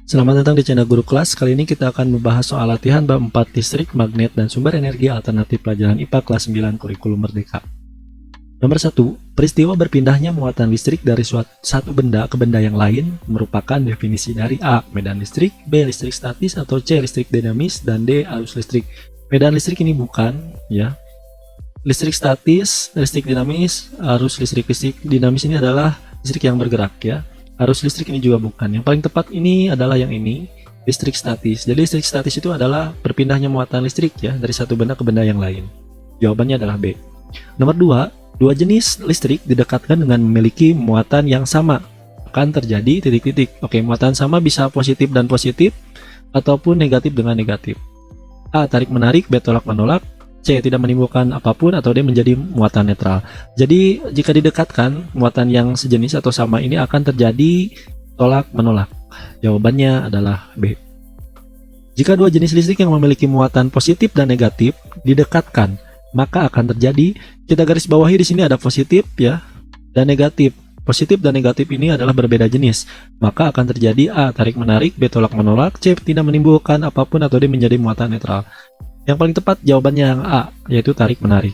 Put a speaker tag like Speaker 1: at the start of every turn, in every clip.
Speaker 1: Selamat datang di channel Guru Kelas. Kali ini kita akan membahas soal latihan bab 4 listrik, magnet, dan sumber energi alternatif pelajaran IPA kelas 9 kurikulum merdeka. Nomor 1. Peristiwa berpindahnya muatan listrik dari satu benda ke benda yang lain merupakan definisi dari A. Medan listrik, B. Listrik statis, atau C. Listrik dinamis, dan D. Arus listrik. Medan listrik ini bukan, ya. Listrik statis, listrik dinamis, arus listrik dinamis ini adalah listrik yang bergerak, ya. Arus listrik ini juga bukan. Yang paling tepat ini adalah yang ini, listrik statis. Jadi listrik statis itu adalah berpindahnya muatan listrik, ya, dari satu benda ke benda yang lain. Jawabannya adalah B. Nomor 2. Dua jenis listrik didekatkan dengan memiliki muatan yang sama. Akan terjadi titik-titik. Oke, muatan sama bisa positif dan positif, ataupun negatif dengan negatif. A. Tarik-menarik, B. Tolak-menolak, C. Tidak menimbulkan apapun, atau D. Menjadi muatan netral. Jadi, jika didekatkan, muatan yang sejenis atau sama ini akan terjadi tolak-menolak. Jawabannya adalah B. Jika dua jenis listrik yang memiliki muatan positif dan negatif didekatkan, maka akan terjadi, kita garis bawahi di sini ada positif, ya, dan negatif. Positif dan negatif ini adalah berbeda jenis, maka akan terjadi A. Tarik-menarik, B. Tolak-menolak, C. Tidak menimbulkan apapun, atau D. Menjadi muatan netral. Yang paling tepat jawabannya yang A, yaitu tarik-menarik.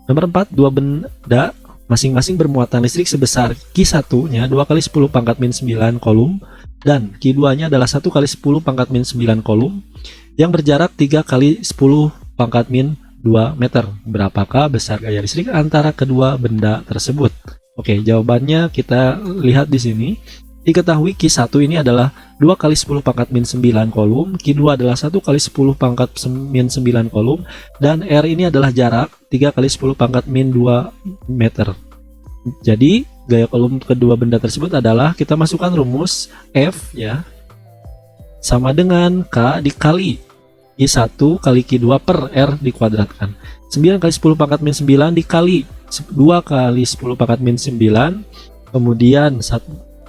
Speaker 1: Nomor 4. Dua benda masing-masing bermuatan listrik sebesar Q1-nya 2 kali 10 pangkat min 9 kolom, dan Q2-nya adalah 1 kali 10 pangkat min 9 kolom, yang berjarak 3 kali 10 pangkat min 2 meter. Berapakah besar gaya listrik antara kedua benda tersebut? Oke, jawabannya kita lihat di sini. Diketahui Q1 ini adalah 2 kali 10 pangkat min 9 kolom, Q2 adalah 1 kali 10 pangkat min 9 kolom, dan R ini adalah jarak 3 kali 10 pangkat min 2 meter. Jadi, gaya kolom kedua benda tersebut adalah, kita masukkan rumus F, ya, sama dengan K dikali Q1 kali Q2 per R dikuadratkan. 9 kali 10 pangkat min 9 dikali 2 kali 10 pangkat min 9, kemudian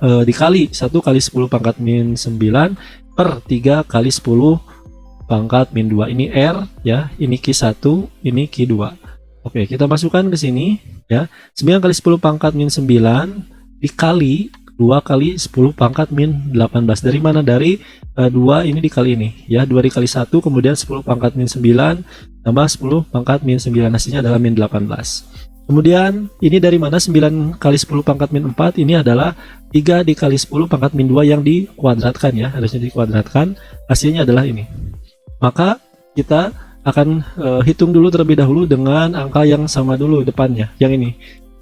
Speaker 1: dikali 1 kali 10 pangkat min 9 per 3 kali 10 pangkat min 2. Ini R, ya, ini Q1, ini Q2. Oke, kita masukkan ke sini, ya. 9 kali 10 pangkat min 9 dikali 2 kali 10 pangkat min 18. Dari mana? Dari 2 ini dikali ini, ya. 2 dikali 1, kemudian 10 pangkat min 9 tambah 10 pangkat min 9, hasilnya adalah min 18. Kemudian ini dari mana? 9 kali 10 pangkat min 4 ini adalah 3 dikali 10 pangkat min 2 yang dikuadratkan, ya, harusnya dikuadratkan, hasilnya adalah ini. Maka kita akan hitung dulu terlebih dahulu dengan angka yang sama dulu depannya, yang ini.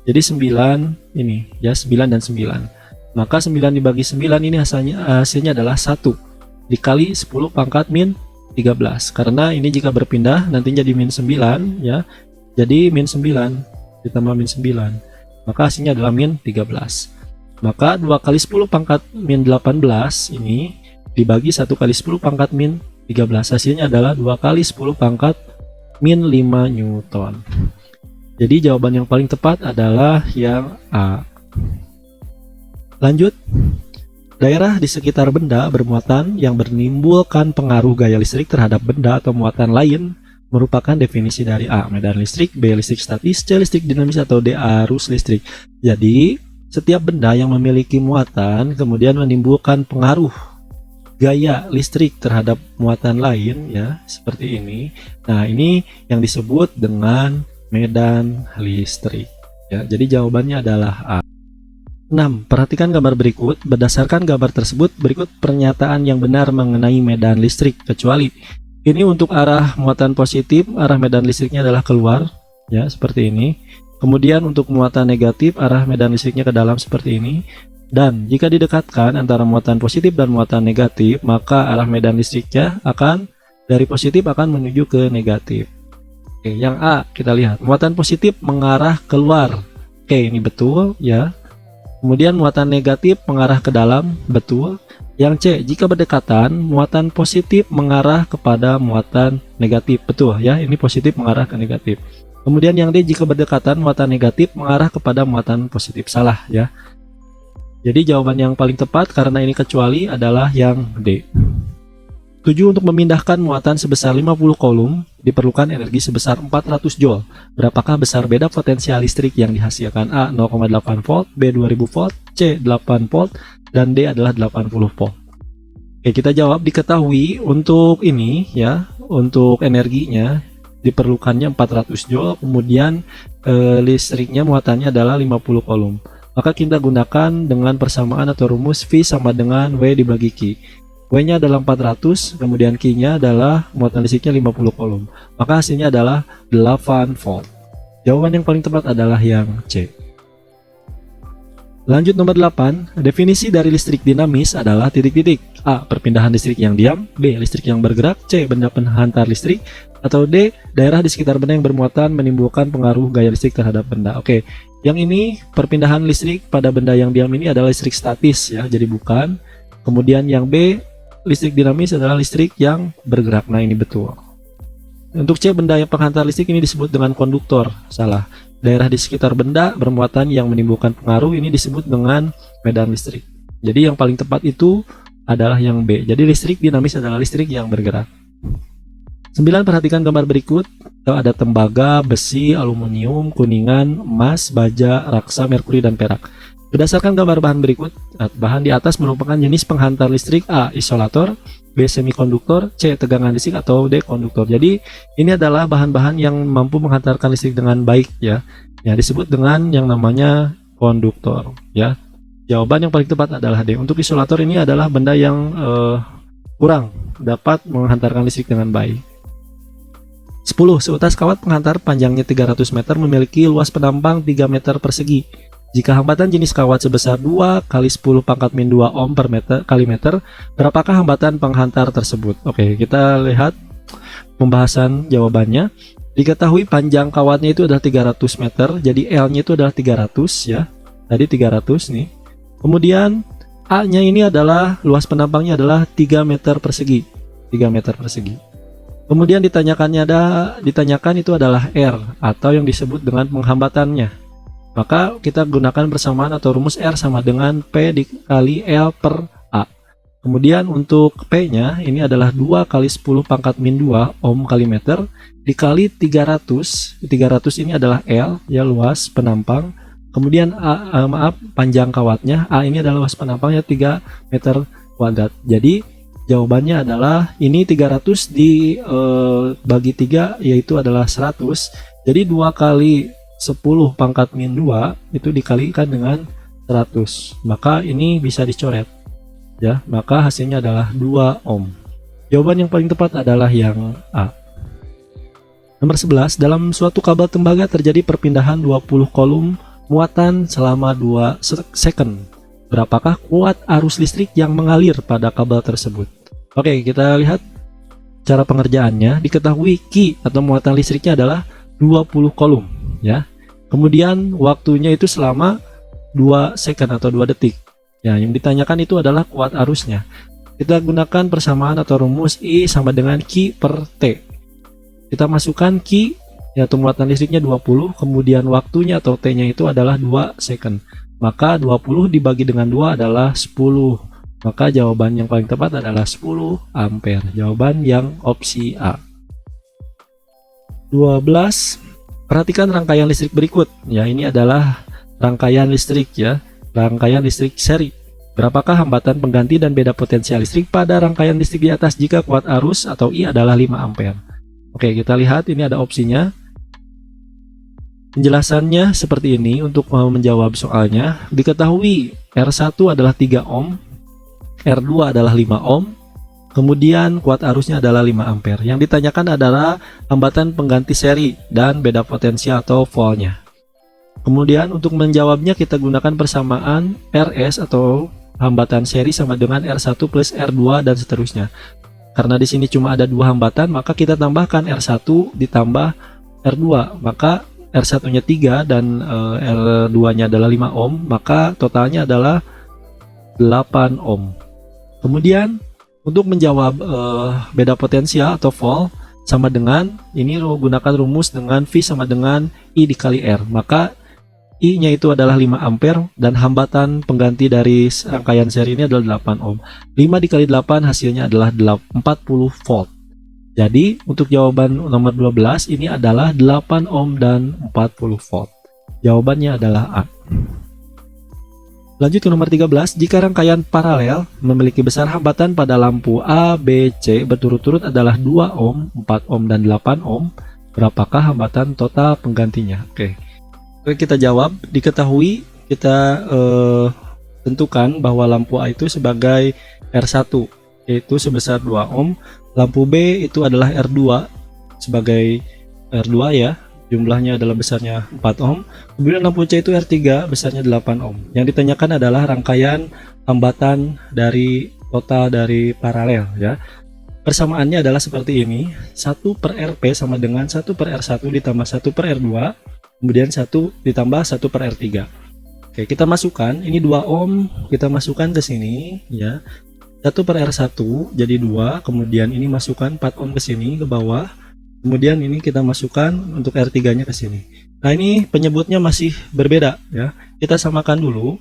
Speaker 1: Jadi 9 ini, ya, 9 dan 9. Maka 9 dibagi 9 ini hasilnya adalah 1 dikali 10 pangkat min 13. Karena ini jika berpindah nantinya jadi min 9, ya. Jadi min 9 ditambah min 9. Maka hasilnya adalah min 13. Maka 2 kali 10 pangkat min 18 ini dibagi 1 kali 10 pangkat min 13. Hasilnya adalah 2 kali 10 pangkat min 5 Newton. Jadi jawaban yang paling tepat adalah yang A. Lanjut, daerah di sekitar benda bermuatan yang menimbulkan pengaruh gaya listrik terhadap benda atau muatan lain merupakan definisi dari A. Medan listrik, B. Listrik statis, C. Listrik dinamis, atau D. Arus listrik. Jadi, setiap benda yang memiliki muatan kemudian menimbulkan pengaruh gaya listrik terhadap muatan lain, ya, seperti ini. Nah, ini yang disebut dengan medan listrik, ya. Jadi jawabannya adalah A. 6. Perhatikan gambar berikut. Berdasarkan gambar tersebut, berikut pernyataan yang benar mengenai medan listrik, kecuali ini untuk arah muatan positif, arah medan listriknya adalah keluar, ya, seperti ini. Kemudian untuk muatan negatif, arah medan listriknya ke dalam, seperti ini. Dan jika didekatkan antara muatan positif dan muatan negatif, maka arah medan listriknya akan dari positif akan menuju ke negatif. Oke, yang A kita lihat, muatan positif mengarah keluar. Oke, ini betul, ya. Kemudian muatan negatif mengarah ke dalam, betul. Yang C, jika berdekatan, muatan positif mengarah kepada muatan negatif, betul, ya. Ini positif mengarah ke negatif. Kemudian yang D, jika berdekatan, muatan negatif mengarah kepada muatan positif. Salah, ya. Jadi jawaban yang paling tepat karena ini kecuali adalah yang D. 7. Untuk memindahkan muatan sebesar 50 kolom diperlukan energi sebesar 400 Joule. Berapakah besar beda potensial listrik yang dihasilkan? A. 0,8 volt, B. 2000 volt, C. 8 volt, dan D adalah 80 volt. Oke, kita jawab diketahui untuk ini ya, untuk energinya diperlukannya 400 joule, kemudian listriknya muatannya adalah 50 kolom. Maka kita gunakan dengan persamaan atau rumus V sama dengan W dibagi Q. W-nya adalah 400, kemudian Q-nya adalah muatan listriknya 50 kolom. Maka hasilnya adalah 8 volt. Jawaban yang paling tepat adalah yang C. Lanjut nomor 8, definisi dari listrik dinamis adalah titik-titik. A. Perpindahan listrik yang diam. B. Listrik yang bergerak. C. Benda penghantar listrik. Atau D. Daerah di sekitar benda yang bermuatan menimbulkan pengaruh gaya listrik terhadap benda. Oke, yang ini perpindahan listrik pada benda yang diam ini adalah listrik statis ya, jadi bukan. Kemudian yang B, listrik dinamis adalah listrik yang bergerak. Nah, ini betul. Untuk C, benda yang penghantar listrik ini disebut dengan konduktor. Salah. Daerah di sekitar benda bermuatan yang menimbulkan pengaruh ini disebut dengan medan listrik. Jadi yang paling tepat itu adalah yang B. Jadi listrik dinamis adalah listrik yang bergerak. 9. Perhatikan gambar berikut. Ada tembaga, besi, aluminium, kuningan, emas, baja, raksa, merkuri, dan perak. Berdasarkan gambar bahan berikut, bahan di atas merupakan jenis penghantar listrik. A. Isolator. B. Semikonduktor. C. Tegangan listrik. Atau D. Konduktor. Jadi ini adalah bahan-bahan yang mampu menghantarkan listrik dengan baik ya. Ya, disebut dengan yang namanya konduktor ya. Jawaban yang paling tepat adalah D. Untuk isolator ini adalah benda yang kurang dapat menghantarkan listrik dengan baik. 10. Seutas kawat penghantar panjangnya 300 meter memiliki luas penampang 3 meter persegi. Jika hambatan jenis kawat sebesar 2 kali 10 pangkat min 2 ohm per meter kali meter, berapakah hambatan penghantar tersebut? Oke, kita lihat pembahasan jawabannya. Diketahui panjang kawatnya itu adalah 300 meter, jadi L-nya itu adalah 300 ya. Tadi 300 nih. Kemudian A-nya ini adalah luas penampangnya adalah 3 meter persegi. 3 meter persegi. Kemudian ditanyakan itu adalah R atau yang disebut dengan penghambatannya. Maka kita gunakan persamaan atau rumus R sama dengan P dikali L per A. Kemudian untuk P-nya ini adalah 2 kali 10 pangkat min 2 ohm kali meter dikali 300. 300 ini adalah L ya, luas penampang. Kemudian panjang kawatnya. A ini adalah luas penampangnya 3 meter kuadrat. Jadi jawabannya adalah ini 300 bagi 3 yaitu adalah 100. Jadi 2 kali 10 pangkat min 2 itu dikalikan dengan 100. Maka ini bisa dicoret. Ya, maka hasilnya adalah 2 ohm. Jawaban yang paling tepat adalah yang A. Nomor 11, dalam suatu kabel tembaga terjadi perpindahan 20 kolom muatan selama 2 second. Berapakah kuat arus listrik yang mengalir pada kabel tersebut? Oke, kita lihat cara pengerjaannya. Diketahui Q atau muatan listriknya adalah 20 kolom ya. Kemudian waktunya itu selama 2 second atau 2 detik. Ya, yang ditanyakan itu adalah kuat arusnya. Kita gunakan persamaan atau rumus I sama dengan Q per T. Kita masukkan Q yaitu muatan listriknya 20, kemudian waktunya atau T-nya itu adalah 2 second. Maka 20 dibagi dengan 2 adalah 10. Maka jawaban yang paling tepat adalah 10 ampere. Jawaban yang opsi A. 12. Perhatikan rangkaian listrik berikut. Ya, ini adalah rangkaian listrik ya. Rangkaian listrik seri. Berapakah hambatan pengganti dan beda potensial listrik pada rangkaian listrik di atas jika kuat arus atau I adalah 5 ampere? Oke, kita lihat ini ada opsinya. Penjelasannya seperti ini untuk menjawab soalnya. Diketahui R1 adalah 3 ohm, R2 adalah 5 ohm, kemudian kuat arusnya adalah 5 ampere. Yang ditanyakan adalah hambatan pengganti seri dan beda potensial atau voltnya. Kemudian untuk menjawabnya kita gunakan persamaan RS atau hambatan seri sama dengan R1 plus R2 dan seterusnya. Karena di sini cuma ada 2 hambatan, maka kita tambahkan R1 ditambah R2. Maka R1-nya 3 dan R2-nya adalah 5 ohm, maka totalnya adalah 8 ohm. Kemudian untuk menjawab beda potensial atau volt sama dengan ini gunakan rumus dengan V sama dengan I dikali R. Maka I-nya itu adalah 5 ampere dan hambatan pengganti dari rangkaian seri ini adalah 8 ohm. 5 dikali 8 hasilnya adalah 40 volt. Jadi untuk jawaban nomor 12 ini adalah 8 ohm dan 40 volt. Jawabannya adalah A. Lanjut ke nomor 13, jika rangkaian paralel memiliki besar hambatan pada lampu A, B, C berturut-turut adalah 2 ohm, 4 ohm, dan 8 ohm, berapakah hambatan total penggantinya? Oke, kita jawab. Diketahui kita tentukan bahwa lampu A itu sebagai R1, yaitu sebesar 2 ohm, lampu B itu adalah R2 sebagai R2 ya, jumlahnya adalah besarnya 4 ohm. Kemudian lampu C itu R3 besarnya 8 ohm. Yang ditanyakan adalah rangkaian hambatan dari total dari paralel ya. Persamaannya adalah seperti ini. 1 per Rp sama dengan 1 per R1 ditambah 1 per R2, kemudian 1 ditambah 1 per R3. Oke, kita masukkan ini 2 ohm, kita masukkan ke sini ya. 1 per R1 jadi 2, kemudian ini masukkan 4 ohm ke sini ke bawah. Kemudian ini kita masukkan untuk R3-nya ke sini. Nah, ini penyebutnya masih berbeda ya. Kita samakan dulu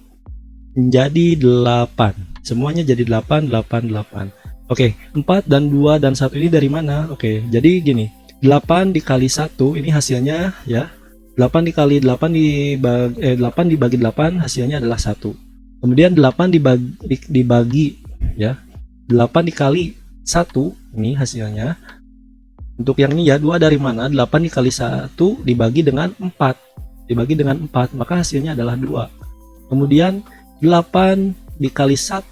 Speaker 1: menjadi 8. Semuanya jadi 8, 8, 8. Oke, 4 dan 2 dan 1 ini dari mana? Oke, jadi gini. 8 dikali 1 ini hasilnya ya. 8 dikali 8 dibagi 8 hasilnya adalah 1. Kemudian 8 dibagi ya. 8 dikali 1 ini hasilnya. Untuk yang ini ya, 2 dari mana? 8 dikali 1 dibagi dengan 4. Dibagi dengan 4, maka hasilnya adalah 2. Kemudian 8 dikali 1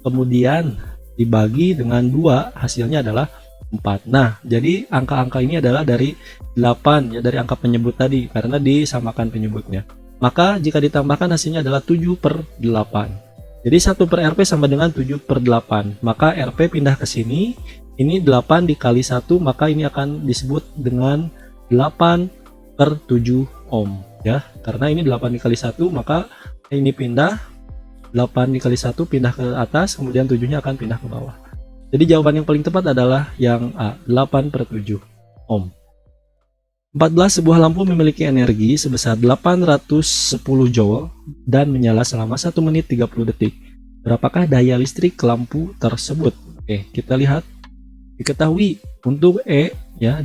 Speaker 1: kemudian dibagi dengan 2, hasilnya adalah 4. Nah, jadi angka-angka ini adalah dari 8 ya, dari angka penyebut tadi karena disamakan penyebutnya. Maka jika ditambahkan hasilnya adalah 7 per 8. Jadi 1 per Rp sama dengan 7 per 8. Maka Rp pindah ke sini. Ini 8 dikali 1, maka ini akan disebut dengan 8 per 7 ohm ya. Karena ini 8 dikali 1, maka ini pindah 8 dikali 1 pindah ke atas, kemudian 7-nya akan pindah ke bawah. Jadi jawaban yang paling tepat adalah yang A, 8 per 7 ohm. 14. Sebuah lampu memiliki energi sebesar 810 joule dan menyala selama 1 menit 30 detik. Berapakah daya listrik lampu tersebut? Oke, kita lihat. Diketahui untuk E ya,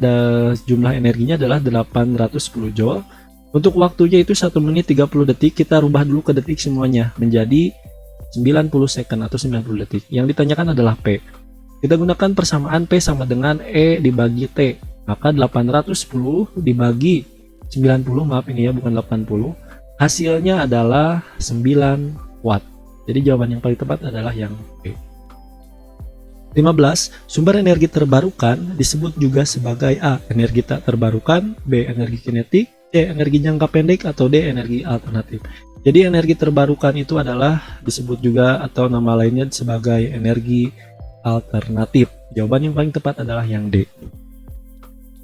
Speaker 1: jumlah energinya adalah 810 joule. Untuk waktunya itu 1 menit 30 detik. Kita rubah dulu ke detik semuanya menjadi 90 second atau 90 detik. Yang ditanyakan adalah P. Kita gunakan persamaan P sama dengan E dibagi T. Maka 810 dibagi 90, maaf ini ya, bukan 80. Hasilnya adalah 9 watt. Jadi jawaban yang paling tepat adalah yang P. 15. Sumber energi terbarukan disebut juga sebagai A. Energi tak terbarukan, B. Energi kinetik, C. Energi jangka pendek, atau D. Energi alternatif. Jadi energi terbarukan itu adalah disebut juga atau nama lainnya sebagai energi alternatif. Jawaban yang paling tepat adalah yang D.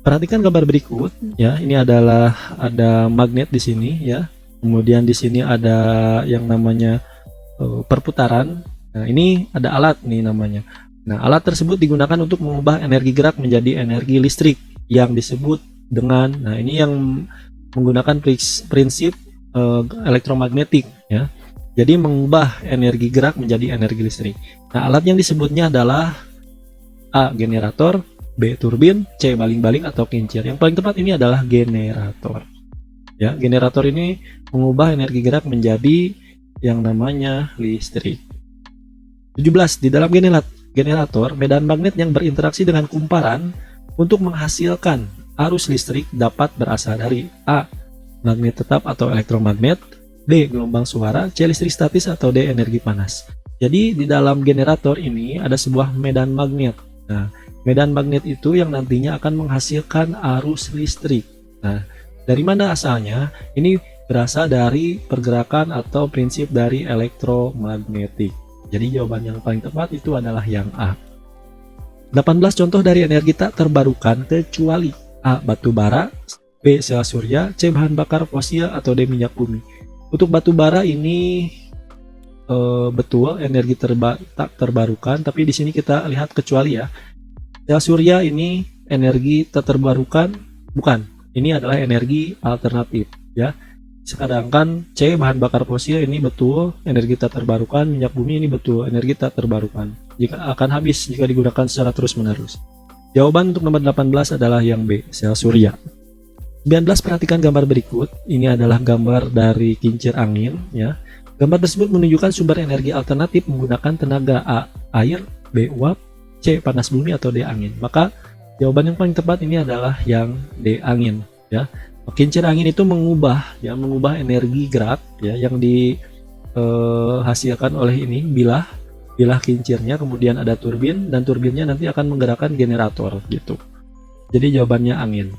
Speaker 1: Perhatikan gambar berikut ya. Ini adalah ada magnet di sini ya. Kemudian di sini ada yang namanya perputaran. Nah, ini ada alat nih namanya. Nah, alat tersebut digunakan untuk mengubah energi gerak menjadi energi listrik yang disebut dengan, nah ini yang menggunakan prinsip elektromagnetik ya. Jadi mengubah energi gerak menjadi energi listrik. Nah, alat yang disebutnya adalah A. generator, B. turbin, C. baling-baling atau kincir. Yang paling tepat ini adalah generator. Ya, generator ini mengubah energi gerak menjadi yang namanya listrik. 17. Di dalam generator, medan magnet yang berinteraksi dengan kumparan untuk menghasilkan arus listrik dapat berasal dari A. magnet tetap atau elektromagnet, B. gelombang suara, C. listrik statis, atau D. energi panas. Jadi di dalam generator ini ada sebuah medan magnet. Nah, medan magnet itu yang nantinya akan menghasilkan arus listrik. Nah, dari mana asalnya? Ini berasal dari pergerakan atau prinsip dari elektromagnetik. Jadi jawaban yang paling tepat itu adalah yang A. 18 contoh dari energi tak terbarukan kecuali A. batu bara, B. sel surya, C. bahan bakar fosil, atau D. minyak bumi. Untuk batu bara ini betul energi tak terbarukan, tapi di sini kita lihat kecuali ya. Sel surya ini energi tak terbarukan, bukan. Ini adalah energi alternatif ya. Sedangkan C. bahan bakar fosil ini betul energi tak terbarukan, minyak bumi ini betul energi tak terbarukan. Jika akan habis jika digunakan secara terus-menerus. Jawaban untuk nomor 18 adalah yang B. sel surya. 19. Perhatikan gambar berikut. Ini adalah gambar dari kincir angin ya. Gambar tersebut menunjukkan sumber energi alternatif menggunakan tenaga A. Air, B. Uap, C. Panas bumi, atau D. Angin. Maka jawaban yang paling tepat ini adalah yang D. Angin. Ya, kincir angin itu mengubah energi gerak ya yang dihasilkan oleh ini bilah kincirnya, kemudian ada turbin, dan turbinnya nanti akan menggerakkan generator gitu. Jadi jawabannya angin.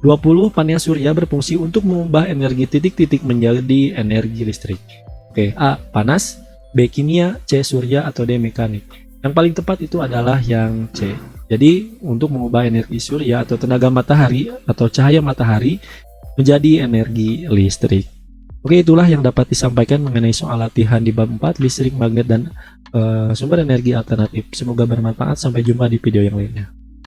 Speaker 1: 20. Panel surya berfungsi untuk mengubah energi titik-titik menjadi energi listrik. Oke, A. Panas, B. Kimia, C. Surya, atau D. Mekanik. Yang paling tepat itu adalah yang C. Jadi untuk mengubah energi surya atau tenaga matahari atau cahaya matahari menjadi energi listrik. Oke, itulah yang dapat disampaikan mengenai soal latihan di bab 4 listrik, magnet, dan sumber energi alternatif. Semoga bermanfaat. Sampai jumpa di video yang lainnya.